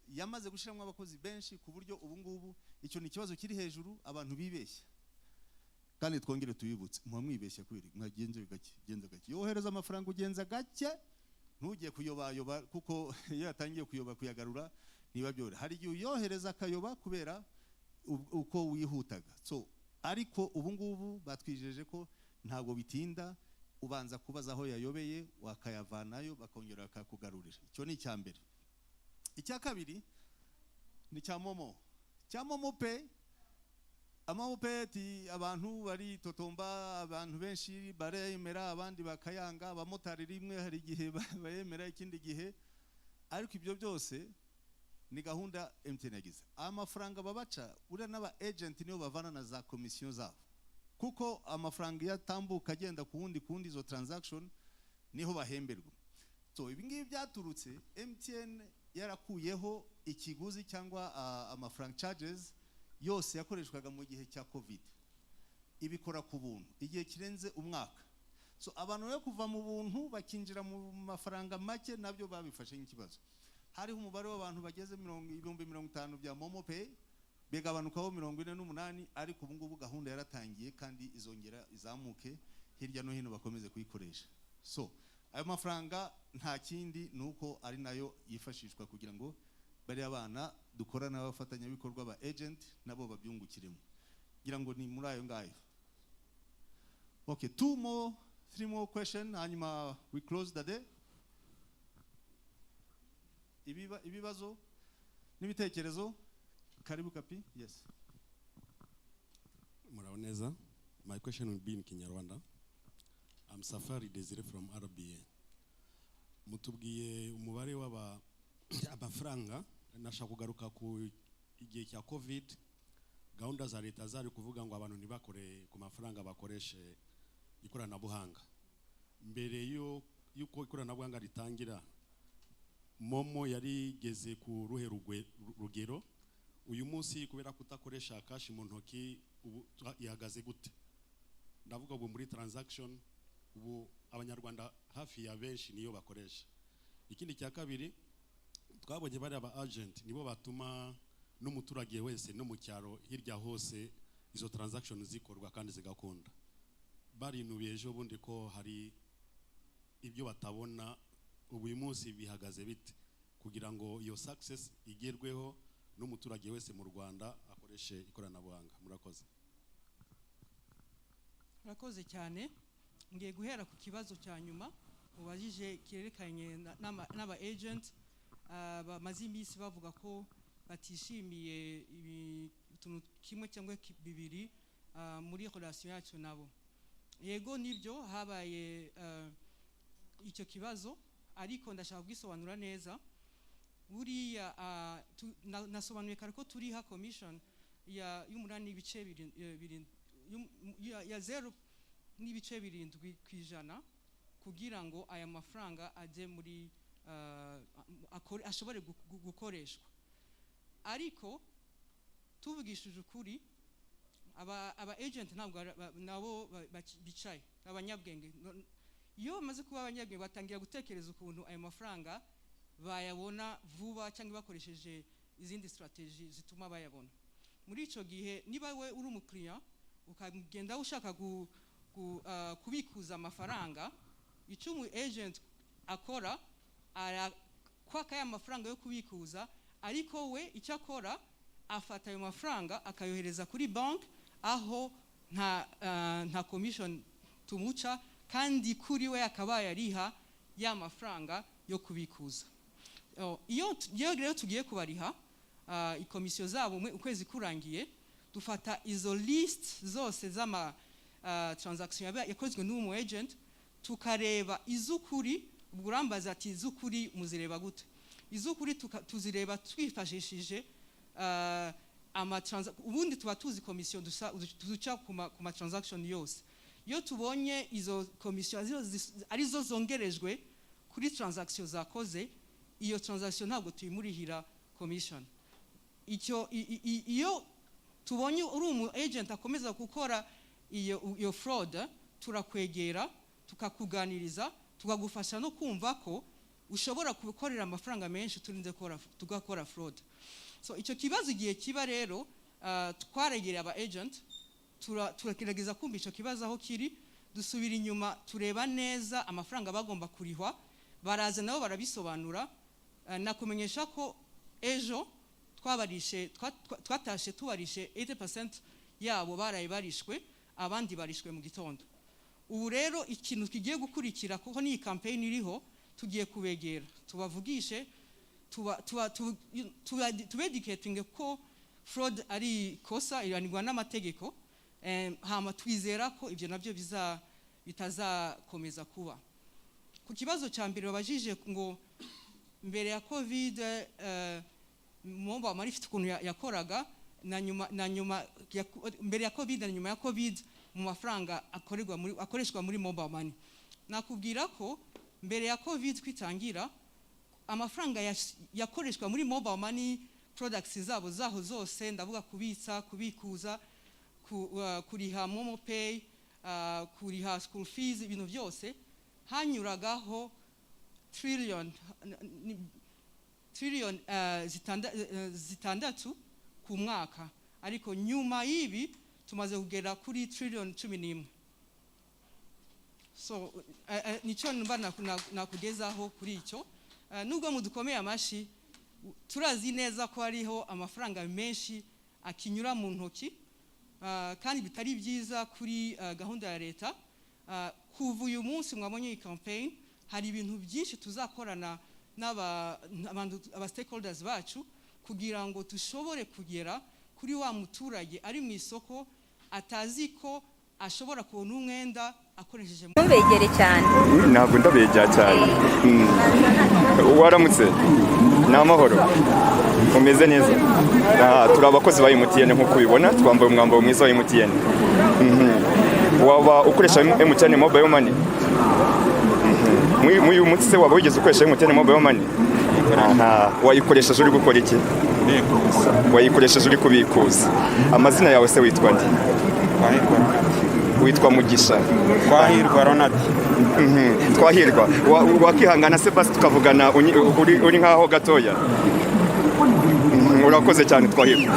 yamaze gushiramo abakozi benshi ku buryo ubu ngubu icyo ni ikibazo kiri hejuru, abantu bibeshya. Kandi twongere tuyibutse, mwamwibeshya kwiri, mwagenze gake, genza gake. Yohereza amafaranga ugenza gake, ntugiye kuyoba kuko iyo yatangiye kuyoba kuyagarura niba byore. Hari igihe uyohereza akayoba kubera uko wihutaga. So ariko ubu ngubu batwijeje ko ntabwo bitinda, ubanza kubaza aho yayobeye wakayavanayo bakongera bakakugarurira. Icyo ni icya mbere. Icya kabiri ni cya Momo. Cya MomoPay, AmoPay abantu bari totomba, abantu benshi baremera, abandi bakayanga, abamotari rimwe hari igihe bayemera, ikindi gihe. Ariko ibyo byose ni gahunda MTN yagize. Amafaranga babaca ura n'aba agent niyo bavana na za commission zabo, kuko amafaranga yatambuka agenda kuwundi izo transaction niho bahemberwa. So ibi ngibi byaturutse MTN yarakuyeho ikiguzi cyangwa amafaranga charges yose yakoreshwaga mu gihe cya COVID. Ibikora ku buntu igihe kirenze umwaka. So abantu yo kuva mu buntu bakinjira mu mafaranga make nabyo babifashe nk'ikibazo. Hariho umubare w'abantu bageze 50,000 bya MomoPay, begabanukaho 48, ariko ubu ngubu gahunda yaratangiye kandi izongera izamuke hirya no hino bakomeze kuyikoresha. So ayo mafaranga nta kindi nuko ari nayo yifashishwa kugira ngo bari abana dukorana n'abafatanyabikorwa ba agent nabo babyungukiremo ngira ngo ni muri ayo ngayo. Okay, 3 more question hanyuma we close the day. Ibibazo n'ibitekerezo, karibu Kapi. Yes. Muraoneza. My question will be in Kinyarwanda. I'm Safari Desire from RBA. Mutubwiye umubare w'amafaranga nashaka kugaruka ku igihe cya COVID, gahunda za leta zari kuvuga ngo abantu ntibakore ku mafaranga bakoreshe ikoranabuhanga. Mbere yuko ikoranabuhanga ritangira, Momo yari geze ku ruhe rugero. Uyu munsi kubera kutakoresha cash mu ntoki ubu ihagaze gute? Ndavuga ubu muri transaction ubu abanyarwanda hafi ya benshi niyo bakoresha. Ikindi cya kabiri, twabonye bari aba agent nibo batuma n'umuturage wese no mu cyaro hirya hose izo transaction zikorwa kandi zigakunda. Barinubiye ejo bundi ko hari ibyo batabona. Ubu uyu munsi bihagaze bite kugira ngo iyo success igerweho n'umuturage wese mu Rwanda akoreshe ikoranabuhanga? Murakoze. Murakoze cyane. Ngiye guhera ku kibazo cya nyuma ubajije kirerekanye n'aba agent bamaze iminsi bavuga ko batishimiye utuntu kimwe cyangwa bibiri muri relation yacu nabo. Yego nibyo habaye icyo kibazo, ariko ndashaka kugisobanura neza. Buriya nasobanuye kare ko turiha commission y'umunani ibice ya 0.7% kugira ngo aya mafaranga ajye muri ashobore gukoreshwa. Ariko tuvugishije ukuri, aba agent ntabwo nabo bicaye abanyabwenge. Iyo bamaze kuba abanyabwenge batangira gutekereza ukuntu ayo mafaranga bayabona vuba cyangwa bakoresheje izindi strategy zituma bayabona. Muri ico gihe niba we uri umukiriya ukagenda ushaka kubikuza amafaranga, icyo umu agent akora arakwaka ya mafaranga yo kubikuza, ariko we icyo akora afata ayo mafaranga akayohereza kuri bank aho nta commission tumuca, kandi kuri we akabaye ariha ya mafaranga yo kubikuza. Iyo rero tugiye kubariha ikomisiyo zabo ukwezi kurangiye, dufata izo list zose z'ama transaction yakozwe n'umu agent, tukareba izukuri. Ubwo urambaza ati izukuri muzireba gute? Izukuri tuzireba twifashishije ubundi tuba tuzi komisiyo duca ku ma transaction yose. Iyo tubonye izo komisiyo arizo zongerejwe kuri transaction zakoze, iyo transaction ntabwo tuyimurihira commission. Iyo tubonye uri umu agent akomeza gukora iyo fraud, turakwegera tukakuganiriza, tukagufasha no kumva ko ushobora gukorera amafaranga menshi turinze tugakora fraud. So icyo kibazo igihe kiba rero, twaregereye aba agent, turagerageza kumva icyo kibazo aho kiri, dusubira inyuma tureba neza amafaranga bagomba kurihwa, baraza nabo barabisobanura. Nakumenyesha ko ejo twatashe tubarishe 80% yabo baraye barishwe, abandi barishwe mu gitondo. Ubu rero ikintu kigiye gukurikira, kuko ni campaign iriho, tugiye kubegera tubavugishe, tubedicating ko fraud ari kosa iranirwa n'amategeko, hama twizera ko ibyo nabyo bitazakomeza kuba. Ku kibazo cya mbere babajije ngo mbere ya COVID MoMoMotima ifite ukuntu yakoraga mbere ya COVID na nyuma ya COVID mu mafaranga akoreshwa muri MoMoMotima. Nakubwira ko mbere ya COVID kwitangira, amafaranga yakoreshwa muri MoMoMotima products zaho zose, ndavuga kubitsa, kubikuza, kuriha Momo Pay, kuriha school fees, ibintu byose hanyuragaho trillion zitandatu ku mwaka. Ariko nyuma y'ibi tumaze kugera kuri trillion 11. So nicyo mba nakugezaho kuri icyo. Nubwo mudukomeye amashi, turazi neza ko hariho amafaranga menshi akinyura mu ntoki kandi bitari byiza kuri gahunda ya leta. Kuva uyu munsi mwabonye iyi campaign hari ibintu byinshi tuzakorana aba stakeholders bacu kugira ngo tushobore kugera kuri wa muturage ari mu isoko atazi ko ashobora kubona umwenda akoresheje Mbegere cyane. Ntabwo ndabegera cyane. Waramutse. Ni amahoro. Umeze neza. Turi abakozi ba MTN nk'uko ubibona, twambaye umwambaro mwiza wa MTN. Waba ukoresha MTN Mobile Money? Muyu munsi se waba wigeze ukoresha MTN Mobile Money? Wayikoresheje uri gukora iki? Wayikoresheje uri kubikuza. Amazina yawe se witwa nde? Witwa Mugisha. Twahirwa Ronald. Twahirwa. Wakihangana se basi tukavugana uri nkaho gatoya. Urakoze cyane Twahirwa.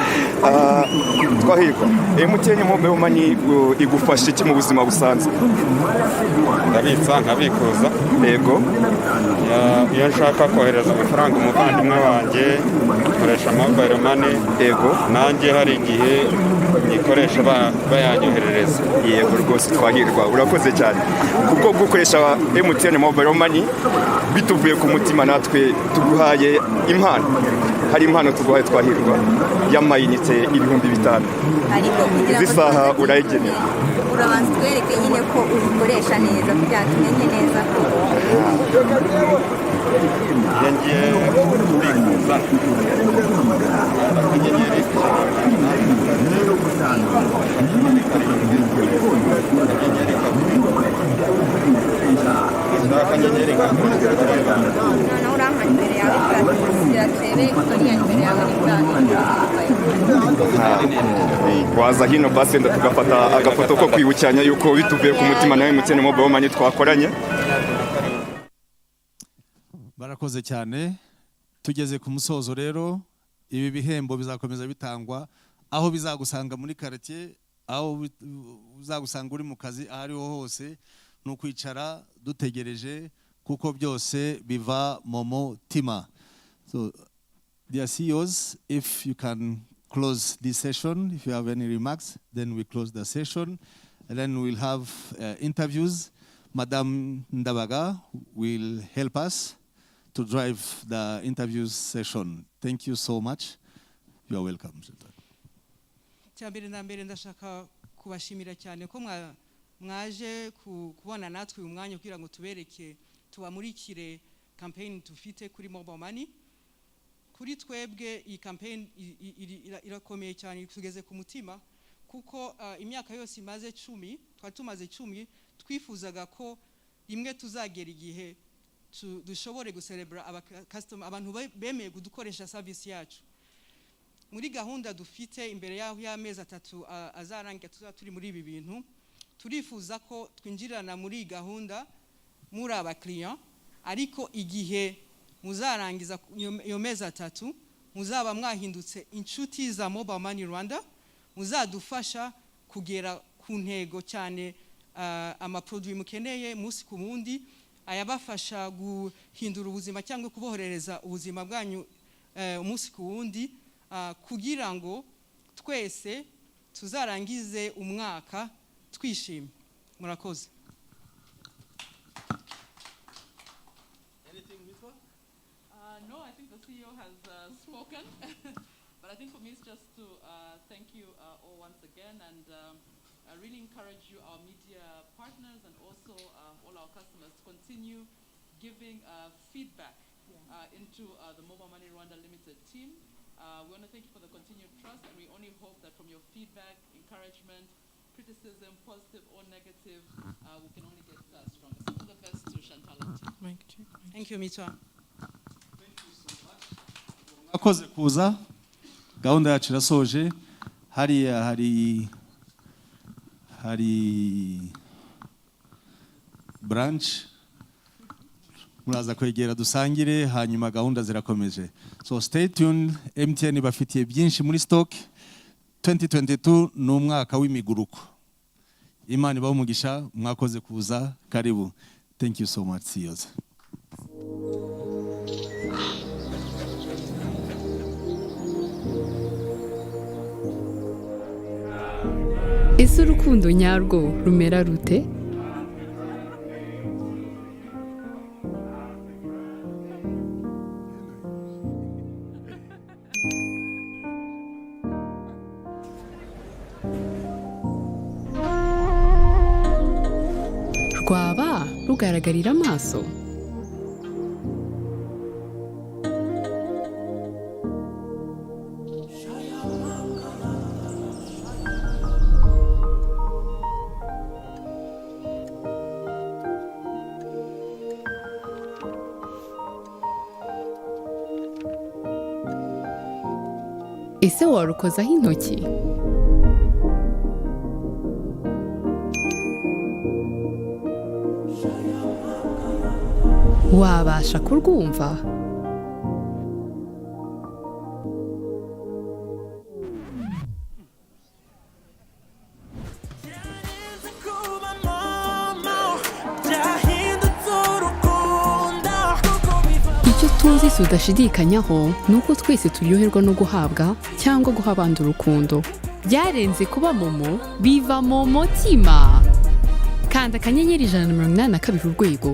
Twahirwa. MTN Mobile Money igufasha iki mu buzima busanzwe? Ndabitsa nkabikuza. Yego. Iyo nshaka kohereza amafaranga umuvandimwe wanjye nkoresha Mobile Money. Yego. Nanjye hari igihe nyikoresha bayanyoherereza. Yego rwose Twahirwa. Urakoze cyane. Kuko gukoresha MTN Mobile Money bituvuye ku mutima natwe tuguhaye impano. Hari impano tuguhaye Twahirwa y'amayinite 5,000. Ariko kugira ngo zisaha urayigenera. Urabanza twereke nyine ko ubikoresha neza kugira ngo tumenye neza ko ngiye kubikuza. Waza hino basi tugafata agafoto ko kwibukiranya yuko bituvuye ku mutima nawe MTN Mobile Money twakoranye. Barakoze cyane. Tugeze ku musozo rero, ibi bihembo bizakomeza bitangwa aho bizagusanga muri quartier, aho uzagusanga uri mu kazi ahariho hose, no kwicara dutegereje kuko byose biva BivaMoMotima. So dear CEOs, if you can close this session, if you have any remarks, then we close the session, and then we'll have interviews. Madam Ndabaga will help us to drive the interviews session. Thank you so much. You are welcome. Cyambere na mbere ndashaka kubashimira cyane ko mwaje kubona natwe uyu mwanya kugira ngo tubereke tubamurikire campaign tufite kuri Mobile Money. Kuri twebwe iyi campaign irakomeye cyane, tugeze ku mutima kuko imyaka yose imaze 10, twari tumaze 10, twifuzaga ko imwe tuzagera igihe dushobore gucelebra abantu bemeye kudukoresha service yacu. Muri gahunda dufite imbere yaho y'amezi 3 azarangira turi muri ibi bintu, turifuza ko twinjirana muri gahunda muri aba client, ariko igihe muzarangiza iyo mezi 3 muzaba mwahindutse inshuti za Mobile Money Rwanda, muzadufasha kugera ku ntego cyane amaproduit mukeneye musi ku mundi, ayabafasha guhindura ubuzima cyangwa kuboherereza ubuzima bwanyu umunsi ku wundi, kugira ngo twese tuzarangize umwaka twishimye. Murakoze. No, I think the CEO has spoken, but I think for me it's just to thank you all once again, and I really encourage you, our media partners and also all our customers, to continue giving feedback into the Mobile Money Rwanda Limited team. We want to thank you for the continued trust, and we only hope that from your feedback, encouragement, criticism, positive or negative, we can only get stronger. So all the best to Chantal and team. Thank you, Mitwa. Akoze kuza, gahunda yacu irasoje. Hari branch muraza kwegera dusangire, hanyuma gahunda zirakomeje. So stay tuned. MTN bafitiye byinshi muri stock. 2022 ni umwaka w'imiguruko. Imana ibahe umugisha, mwakoze kuza, karibu. Thank you so much. See you. ese urukundo nyarwo rumera rute? rwaba rugaragarira amaso? ese warukozaho intoki? wabasha kurwumva? icyo tuzi tudashidikanyaho ni uko twese turyoherwa no guhabwa cyangwa guha abandi urukundo. byarenze kuba momo, biva momotima. kanda akanyenyeri 182 urwego.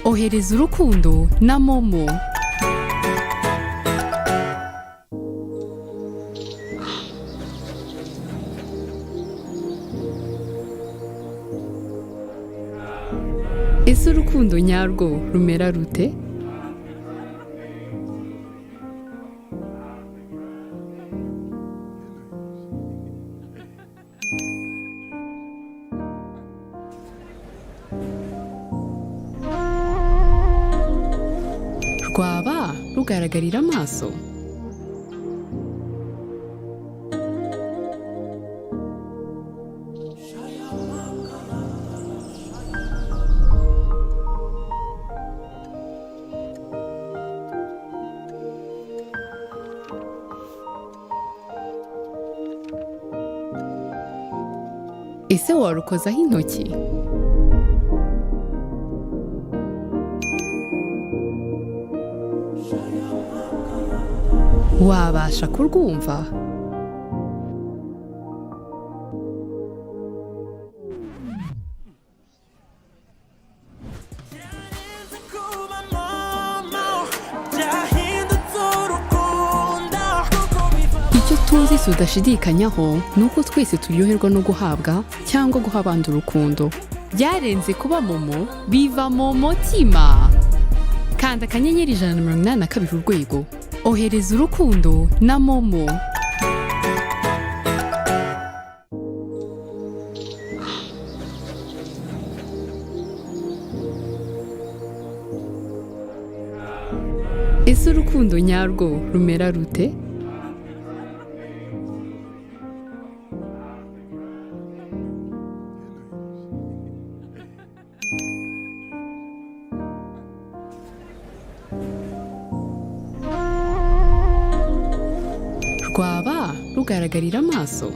ohereza urukundo na momo. ese urukundo nyarwo rumera rute? rwaba rugaragarira amaso? ese warukozaho intoki? wabasha kurwumva? icyo tuzi tudashidikanyaho ni uko twese turyoherwa no guhabwa cyangwa guha abandi urukundo. byarenze kuba momo, biva momotima. kanda akanyenyeri 182 urwego. ohereza urukundo na momo. ese urukundo nyarwo rumera rute? rwaba rugaragarira amaso?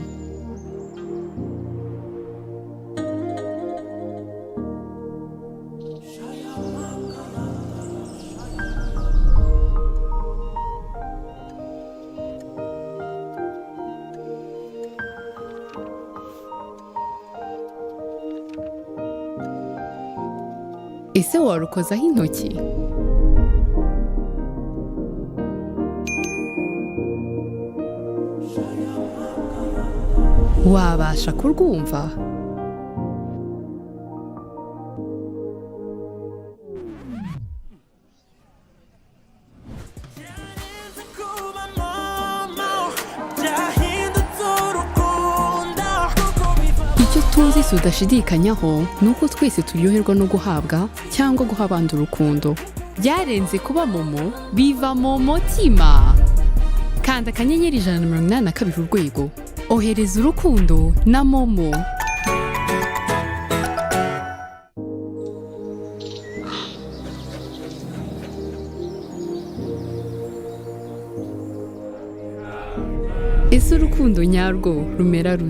ese warukozaho intoki? wabasha kurwumva? icyo tuzi tudashidikanyaho ni uko twese turyoherwa no guhabwa cyangwa guha abandi urukundo. byarenze kuba momo, biva momotima. kanda akanyenyeri 182 urwego. ohereza urukundo na momo. ese urukundo nyarwo rumera rute?